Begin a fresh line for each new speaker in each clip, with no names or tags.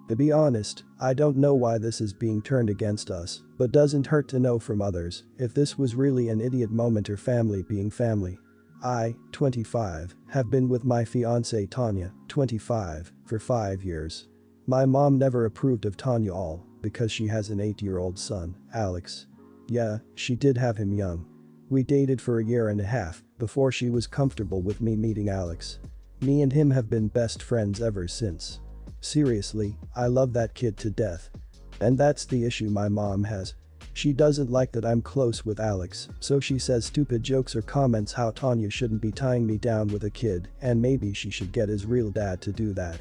To be honest, I don't know why this is being turned against us, but doesn't hurt to know from others if this was really an idiot moment or family being family. I, 25, have been with my fiancée Tanya, 25, for 5 years. My mom never approved of Tanya all because she has an 8-year-old son, Alex. Yeah, she did have him young. We dated for a year and a half before she was comfortable with me meeting Alex. Me and him have been best friends ever since. Seriously, I love that kid to death. And that's the issue my mom has. She doesn't like that I'm close with Alex, so she says stupid jokes or comments how Tanya shouldn't be tying me down with a kid and maybe she should get his real dad to do that.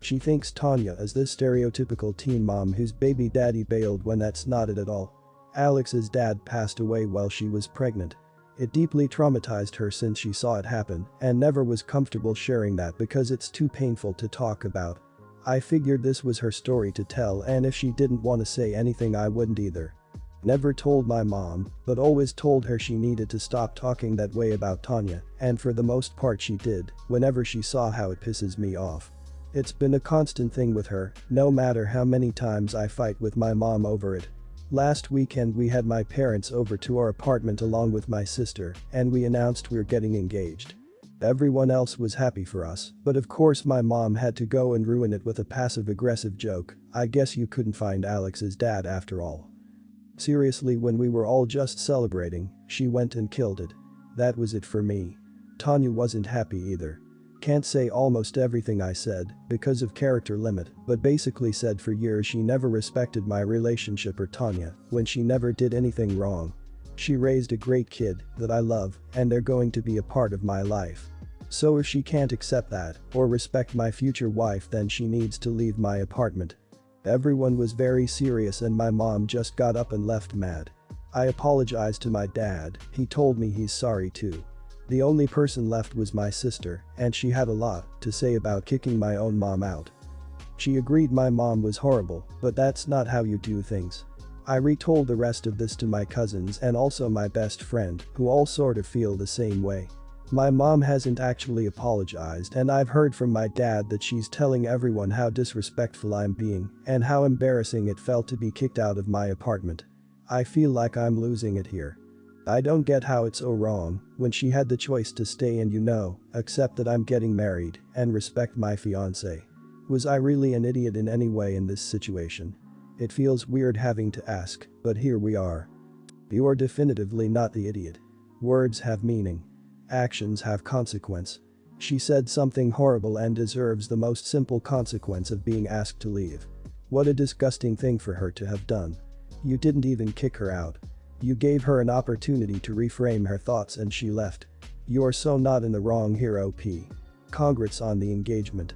She thinks Tanya is this stereotypical teen mom whose baby daddy bailed when that's not it at all. Alex's dad passed away while she was pregnant. It deeply traumatized her since she saw it happen and never was comfortable sharing that because it's too painful to talk about. I figured this was her story to tell, and if she didn't want to say anything I wouldn't either. Never told my mom, but always told her she needed to stop talking that way about Tanya, and for the most part she did, whenever she saw how it pisses me off. It's been a constant thing with her, no matter how many times I fight with my mom over it. Last weekend we had my parents over to our apartment along with my sister, and we announced we're getting engaged. Everyone else was happy for us, but of course my mom had to go and ruin it with a passive-aggressive joke. I guess you couldn't find Alex's dad after all. Seriously, when we were all just celebrating, she went and killed it. That was it for me. Tanya wasn't happy either. Can't say almost everything I said because of character limit, but basically said for years she never respected my relationship or Tanya when she never did anything wrong. She raised a great kid that I love and they're going to be a part of my life. So if she can't accept that or respect my future wife, then she needs to leave my apartment. Everyone was very serious and my mom just got up and left mad. I apologized to my dad, he told me he's sorry too. The only person left was my sister, and she had a lot to say about kicking my own mom out. She agreed my mom was horrible, but that's not how you do things. I retold the rest of this to my cousins and also my best friend, who all sort of feel the same way. My mom hasn't actually apologized, and I've heard from my dad that she's telling everyone how disrespectful I'm being and how embarrassing it felt to be kicked out of my apartment. I feel like I'm losing it here. I don't get how it's so wrong when she had the choice to stay and accept that I'm getting married and respect my fiancé. Was I really an idiot in any way in this situation? It feels weird having to ask, but here we are. You're definitively not the idiot. Words have meaning. Actions have consequence. She said something horrible and deserves the most simple consequence of being asked to leave. What a disgusting thing for her to have done. You didn't even kick her out. You gave her an opportunity to reframe her thoughts and she left. You're so not in the wrong here, OP. Congrats on the engagement.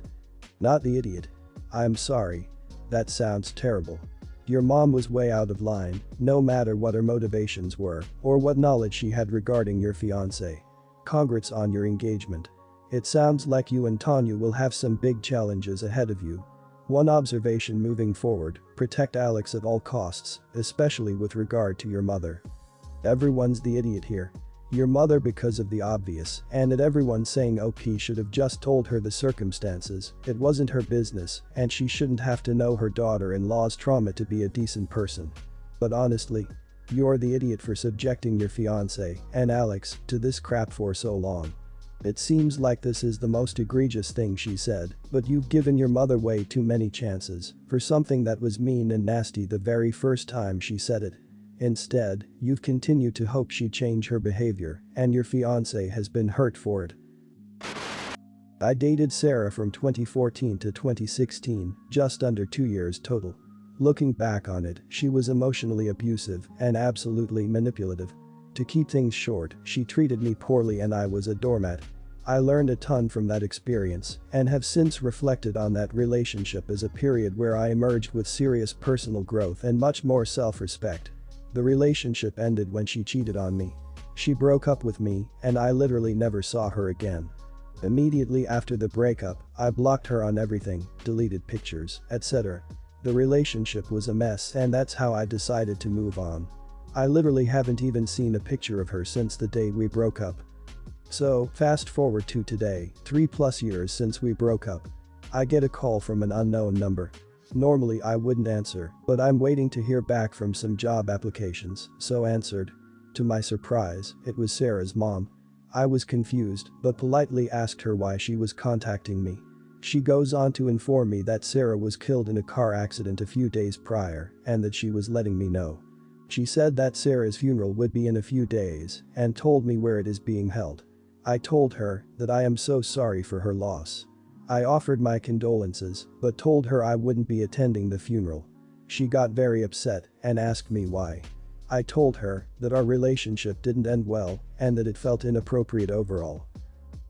Not the idiot. I'm sorry. That sounds terrible. Your mom was way out of line, no matter what her motivations were or what knowledge she had regarding your fiancé. Congrats on your engagement. It sounds like you and Tanya will have some big challenges ahead of you. One observation moving forward: protect Alex at all costs, especially with regard to your mother. Everyone's the idiot here. Your mother because of the obvious, and everyone saying OP should have just told her the circumstances, it wasn't her business, and she shouldn't have to know her daughter-in-law's trauma to be a decent person. But honestly, you're the idiot for subjecting your fiancé and Alex to this crap for so long. It seems like this is the most egregious thing she said, but you've given your mother way too many chances for something that was mean and nasty the very first time she said it. Instead, you've continued to hope she'd change her behavior, and your fiancé has been hurt for it. I dated Sarah from 2014 to 2016, just under 2 years total. Looking back on it, she was emotionally abusive and absolutely manipulative. To keep things short, she treated me poorly and I was a doormat. I learned a ton from that experience and have since reflected on that relationship as a period where I emerged with serious personal growth and much more self-respect. The relationship ended when she cheated on me. She broke up with me and I literally never saw her again. Immediately after the breakup, I blocked her on everything, deleted pictures, etc. The relationship was a mess and that's how I decided to move on. I literally haven't even seen a picture of her since the day we broke up. So, fast forward to today, 3+ years since we broke up. I get a call from an unknown number. Normally I wouldn't answer, but I'm waiting to hear back from some job applications, so answered. To my surprise, it was Sarah's mom. I was confused, but politely asked her why she was contacting me. She goes on to inform me that Sarah was killed in a car accident a few days prior and that she was letting me know. She said that Sarah's funeral would be in a few days and told me where it is being held. I told her that I am so sorry for her loss. I offered my condolences but told her I wouldn't be attending the funeral. She got very upset and asked me why. I told her that our relationship didn't end well and that it felt inappropriate overall.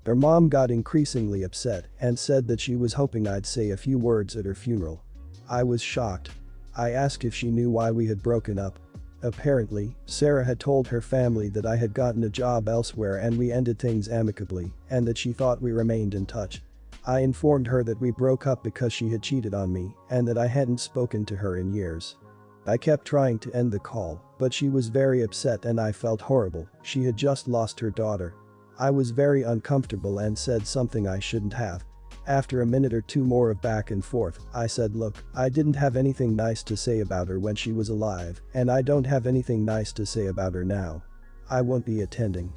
Her mom got increasingly upset and said that she was hoping I'd say a few words at her funeral. I was shocked. I asked if she knew why we had broken up. Apparently, Sarah had told her family that I had gotten a job elsewhere and we ended things amicably and that she thought we remained in touch. I informed her that we broke up because she had cheated on me and that I hadn't spoken to her in years. I kept trying to end the call, but she was very upset and I felt horrible. She had just lost her daughter. I was very uncomfortable and said something I shouldn't have. After a minute or two more of back and forth, I said, look, I didn't have anything nice to say about her when she was alive, and I don't have anything nice to say about her now. I won't be attending.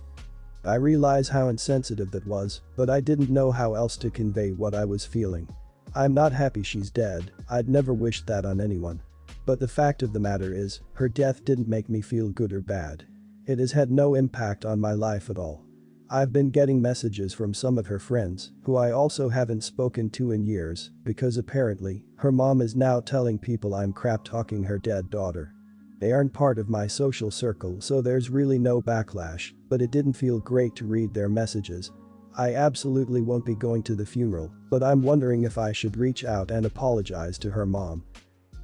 I realize how insensitive that was, but I didn't know how else to convey what I was feeling. I'm not happy she's dead, I'd never wish that on anyone. But the fact of the matter is, her death didn't make me feel good or bad. It has had no impact on my life at all. I've been getting messages from some of her friends, who I also haven't spoken to in years, because apparently, her mom is now telling people I'm crap-talking her dead daughter. They aren't part of my social circle, so there's really no backlash, but it didn't feel great to read their messages. I absolutely won't be going to the funeral, but I'm wondering if I should reach out and apologize to her mom.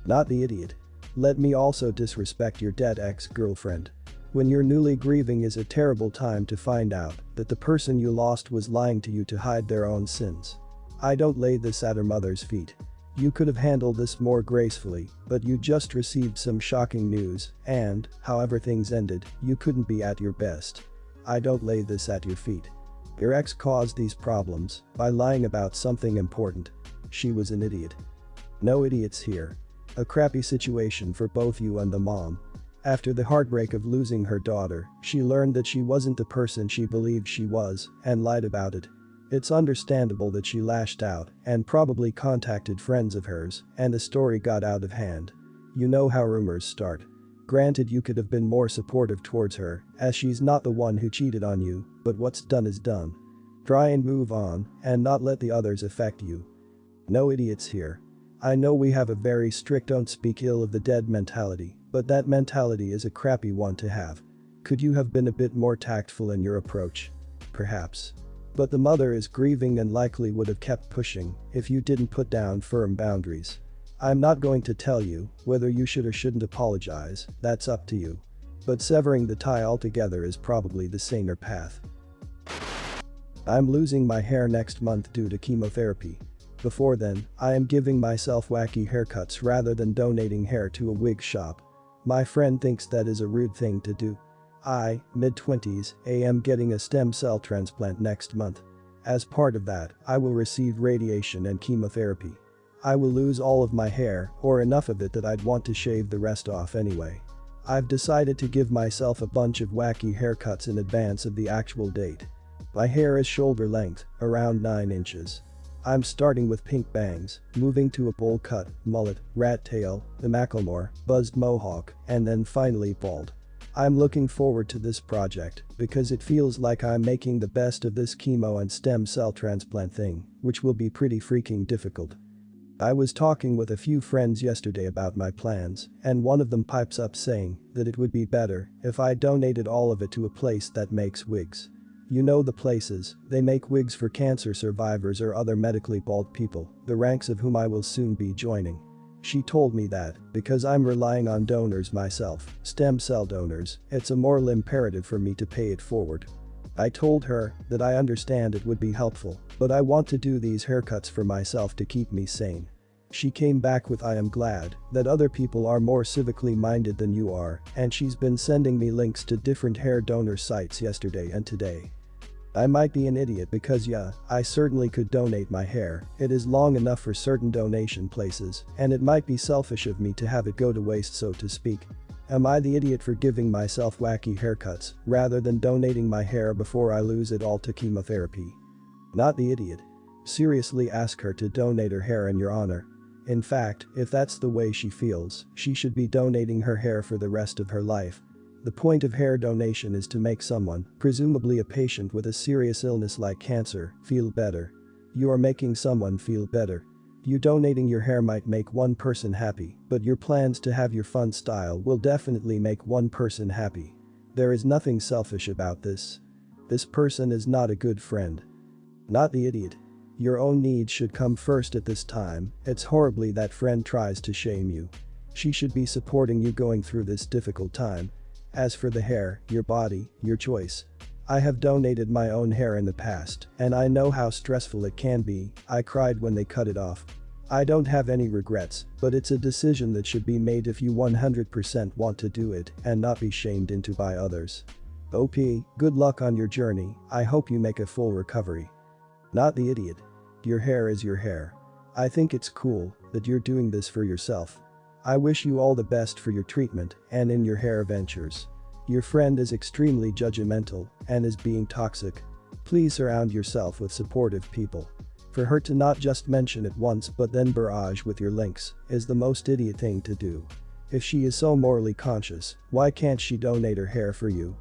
Not the idiot. Let me also disrespect your dead ex-girlfriend. When you're newly grieving is a terrible time to find out that the person you lost was lying to you to hide their own sins. I don't lay this at her mother's feet. You could have handled this more gracefully, but you just received some shocking news and, however things ended, you couldn't be at your best. I don't lay this at your feet. Your ex caused these problems by lying about something important. She was an idiot. No idiots here. A crappy situation for both you and the mom. After the heartbreak of losing her daughter, she learned that she wasn't the person she believed she was and lied about it. It's understandable that she lashed out and probably contacted friends of hers and the story got out of hand. You know how rumors start. Granted, you could have been more supportive towards her, as she's not the one who cheated on you, but what's done is done. Try and move on and not let the others affect you. No idiots here. I know we have a very strict don't speak ill of the dead mentality, but that mentality is a crappy one to have. Could you have been a bit more tactful in your approach? Perhaps. But the mother is grieving and likely would have kept pushing if you didn't put down firm boundaries. I'm not going to tell you whether you should or shouldn't apologize, that's up to you. But severing the tie altogether is probably the saner path. I'm losing my hair next month due to chemotherapy. Before then, I am giving myself wacky haircuts rather than donating hair to a wig shop. My friend thinks that is a rude thing to do. I, mid-20s, am getting a stem cell transplant next month. As part of that, I will receive radiation and chemotherapy. I will lose all of my hair, or enough of it that I'd want to shave the rest off anyway. I've decided to give myself a bunch of wacky haircuts in advance of the actual date. My hair is shoulder length, around 9 inches. I'm starting with pink bangs, moving to a bowl cut, mullet, rat tail, the Macklemore, buzzed mohawk, and then finally bald. I'm looking forward to this project because it feels like I'm making the best of this chemo and stem cell transplant thing, which will be pretty freaking difficult. I was talking with a few friends yesterday about my plans, and one of them pipes up saying that it would be better if I donated all of it to a place that makes wigs. You know the places, they make wigs for cancer survivors or other medically bald people, the ranks of whom I will soon be joining. She told me that, because I'm relying on donors myself, stem cell donors, it's a moral imperative for me to pay it forward. I told her that I understand it would be helpful, but I want to do these haircuts for myself to keep me sane. She came back with I am glad that other people are more civically minded than you are, and she's been sending me links to different hair donor sites yesterday and today. I might be an idiot because yeah, I certainly could donate my hair, it is long enough for certain donation places, and it might be selfish of me to have it go to waste so to speak. Am I the idiot for giving myself wacky haircuts, rather than donating my hair before I lose it all to chemotherapy? Not the idiot. Seriously ask her to donate her hair in your honor. In fact, if that's the way she feels, she should be donating her hair for the rest of her life. The point of hair donation is to make someone, presumably a patient with a serious illness like cancer, feel better. You are making someone feel better. You donating your hair might make one person happy, but your plans to have your fun style will definitely make one person happy. There is nothing selfish about this. This person is not a good friend. Not the idiot. Your own needs should come first at this time. It's horribly that friend tries to shame you. She should be supporting you going through this difficult time. As for the hair, your body, your choice. I have donated my own hair in the past, and I know how stressful it can be. I cried when they cut it off. I don't have any regrets, but it's a decision that should be made if you 100% want to do it and not be shamed into by others. OP, good luck on your journey, I hope you make a full recovery. Not the idiot. Your hair is your hair. I think it's cool that you're doing this for yourself. I wish you all the best for your treatment and in your hair ventures. Your friend is extremely judgmental and is being toxic. Please surround yourself with supportive people. For her to not just mention it once but then barrage with your links is the most idiot thing to do. If she is so morally conscious, why can't she donate her hair for you?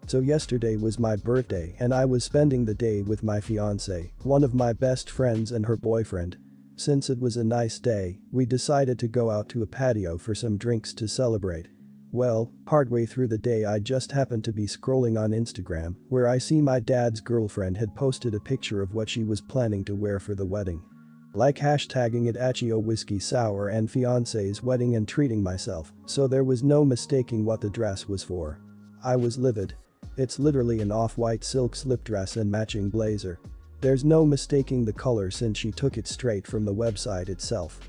So yesterday was my birthday and I was spending the day with my fiancée, one of my best friends and her boyfriend. Since it was a nice day, we decided to go out to a patio for some drinks to celebrate. Well, partway through the day I just happened to be scrolling on Instagram, where I see my dad's girlfriend had posted a picture of what she was planning to wear for the wedding. Like hashtagging it Achio Whiskey Sour and fiancé's wedding and treating myself, so there was no mistaking what the dress was for. I was livid. It's literally an off-white silk slip dress and matching blazer. There's no mistaking the color since she took it straight from the website itself.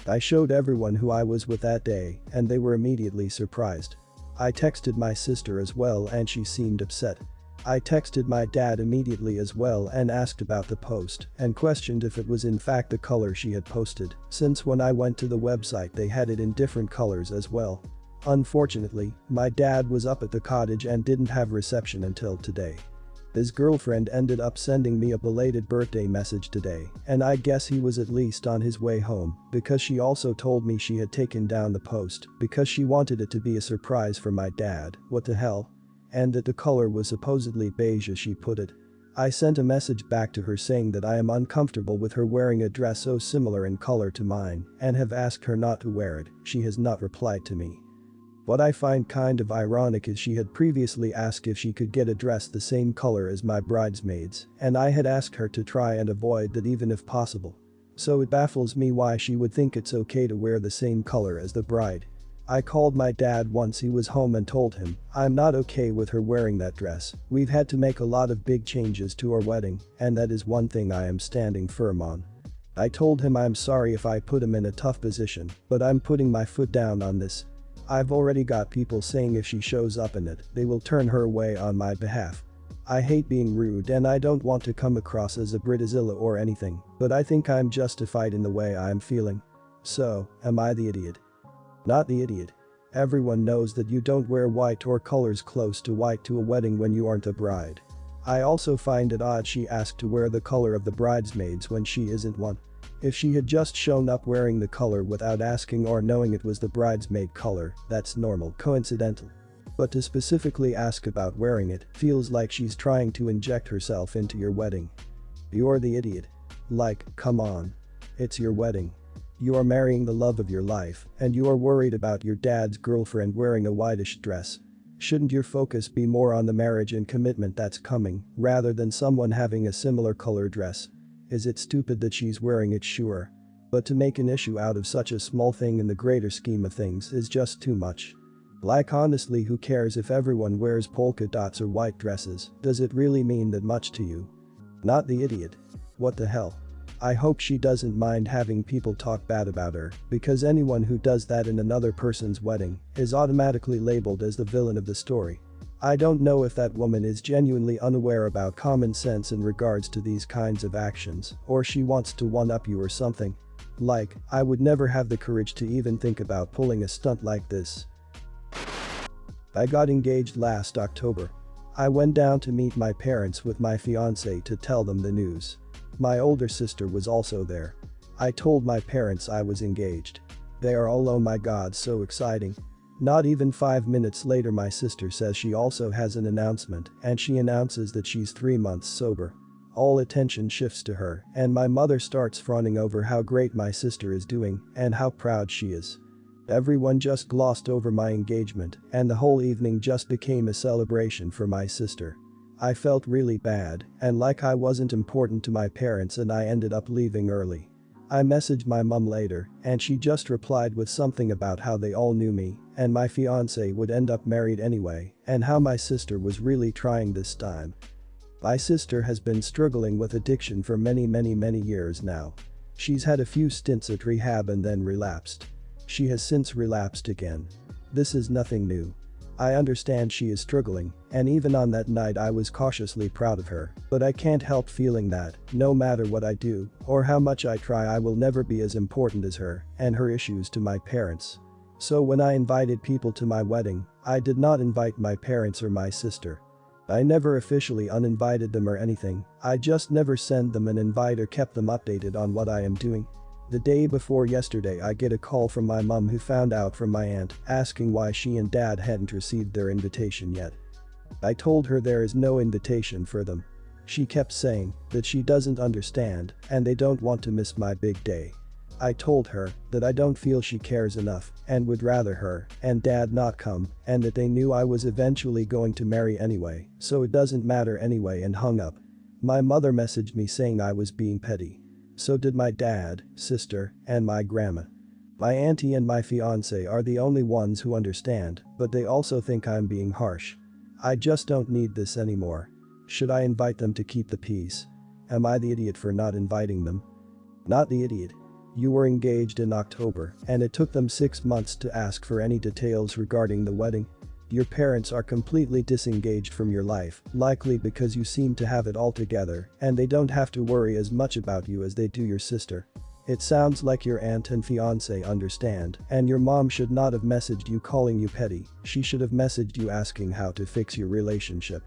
I showed everyone who I was with that day and they were immediately surprised. I texted my sister as well and she seemed upset. I texted my dad immediately as well and asked about the post and questioned if it was in fact the color she had posted, since when I went to the website they had it in different colors as well. Unfortunately, my dad was up at the cottage and didn't have reception until today. His girlfriend ended up sending me a belated birthday message today, and I guess he was at least on his way home because she also told me she had taken down the post because she wanted it to be a surprise for my dad, what the hell? And that the color was supposedly beige as she put it. I sent a message back to her saying that I am uncomfortable with her wearing a dress so similar in color to mine and have asked her not to wear it. She has not replied to me. What I find kind of ironic is she had previously asked if she could get a dress the same color as my bridesmaids, and I had asked her to try and avoid that even if possible. So it baffles me why she would think it's okay to wear the same color as the bride. I called my dad once he was home and told him I'm not okay with her wearing that dress. We've had to make a lot of big changes to our wedding, and that is one thing I am standing firm on. I told him I'm sorry if I put him in a tough position, but I'm putting my foot down on this. I've already got people saying if she shows up in it, they will turn her away on my behalf. I hate being rude and I don't want to come across as a Britazilla or anything, but I think I'm justified in the way I'm feeling. So, am I the idiot? Not the idiot. Everyone knows that you don't wear white or colors close to white to a wedding when you aren't a bride. I also find it odd she asked to wear the color of the bridesmaids when she isn't one. If she had just shown up wearing the color without asking or knowing it was the bridesmaid color, that's normal, coincidental. But to specifically ask about wearing it feels like she's trying to inject herself into your wedding. You're the idiot. Like, come on. It's your wedding. You are marrying the love of your life, and you are worried about your dad's girlfriend wearing a whitish dress. Shouldn't your focus be more on the marriage and commitment that's coming, rather than someone having a similar color dress? Is it stupid that she's wearing it? Sure. But to make an issue out of such a small thing in the greater scheme of things is just too much. Like honestly, who cares if everyone wears polka dots or white dresses? Does it really mean that much to you? Not the idiot. What the hell? I hope she doesn't mind having people talk bad about her, because anyone who does that in another person's wedding is automatically labeled as the villain of the story. I don't know if that woman is genuinely unaware about common sense in regards to these kinds of actions, or she wants to one-up you or something. Like, I would never have the courage to even think about pulling a stunt like this. I got engaged last October. I went down to meet my parents with my fiancé to tell them the news. My older sister was also there. I told my parents I was engaged. They are all, oh my god, so exciting. Not even 5 minutes later my sister says she also has an announcement, and she announces that she's 3 months sober. All attention shifts to her, and my mother starts fawning over how great my sister is doing and how proud she is. Everyone just glossed over my engagement, and the whole evening just became a celebration for my sister. I felt really bad, and like I wasn't important to my parents, and I ended up leaving early. I messaged my mum later, and she just replied with something about how they all knew me, and my fiancé would end up married anyway, and how my sister was really trying this time. My sister has been struggling with addiction for many years now. She's had a few stints at rehab and then relapsed. She has since relapsed again. This is nothing new. I understand she is struggling, and even on that night I was cautiously proud of her, but I can't help feeling that, no matter what I do, or how much I try, I will never be as important as her and her issues to my parents. So when I invited people to my wedding, I did not invite my parents or my sister. I never officially uninvited them or anything, I just never sent them an invite or kept them updated on what I am doing. The day before yesterday I get a call from my mum, who found out from my aunt, asking why she and dad hadn't received their invitation yet. I told her there is no invitation for them. She kept saying that she doesn't understand and they don't want to miss my big day. I told her that I don't feel she cares enough and would rather her and dad not come, and that they knew I was eventually going to marry anyway, so it doesn't matter anyway, and hung up. My mother messaged me saying I was being petty. So did my dad, sister, and my grandma. My auntie and my fiancé are the only ones who understand, but they also think I'm being harsh. I just don't need this anymore. Should I invite them to keep the peace? Am I the idiot for not inviting them? Not the idiot. You were engaged in October, and it took them 6 months to ask for any details regarding the wedding. Your parents are completely disengaged from your life, likely because you seem to have it all together, and they don't have to worry as much about you as they do your sister. It sounds like your aunt and fiancé understand, and your mom should not have messaged you calling you petty, she should have messaged you asking how to fix your relationship.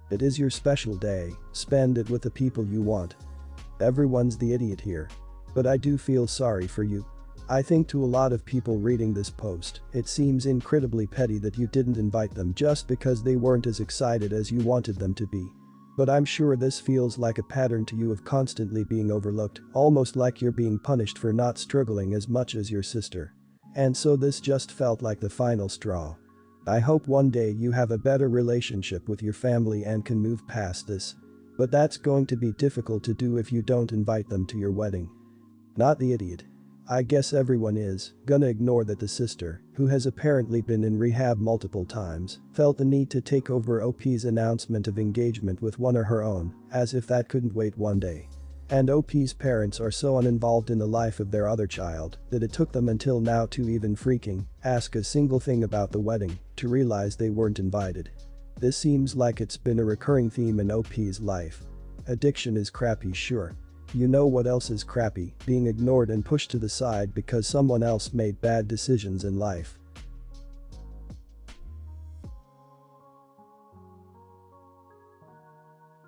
It is your special day, spend it with the people you want. Everyone's the idiot here. But I do feel sorry for you. I think to a lot of people reading this post, it seems incredibly petty that you didn't invite them just because they weren't as excited as you wanted them to be. But I'm sure this feels like a pattern to you of constantly being overlooked, almost like you're being punished for not struggling as much as your sister. And so this just felt like the final straw. I hope one day you have a better relationship with your family and can move past this. But that's going to be difficult to do if you don't invite them to your wedding. Not the idiot. I guess everyone is gonna ignore that the sister, who has apparently been in rehab multiple times, felt the need to take over OP's announcement of engagement with one of her own, as if that couldn't wait one day. And OP's parents are so uninvolved in the life of their other child that it took them until now to even freaking ask a single thing about the wedding to realize they weren't invited. This seems like it's been a recurring theme in OP's life. Addiction is crappy, sure. You know what else is crappy? Being ignored and pushed to the side because someone else made bad decisions in life.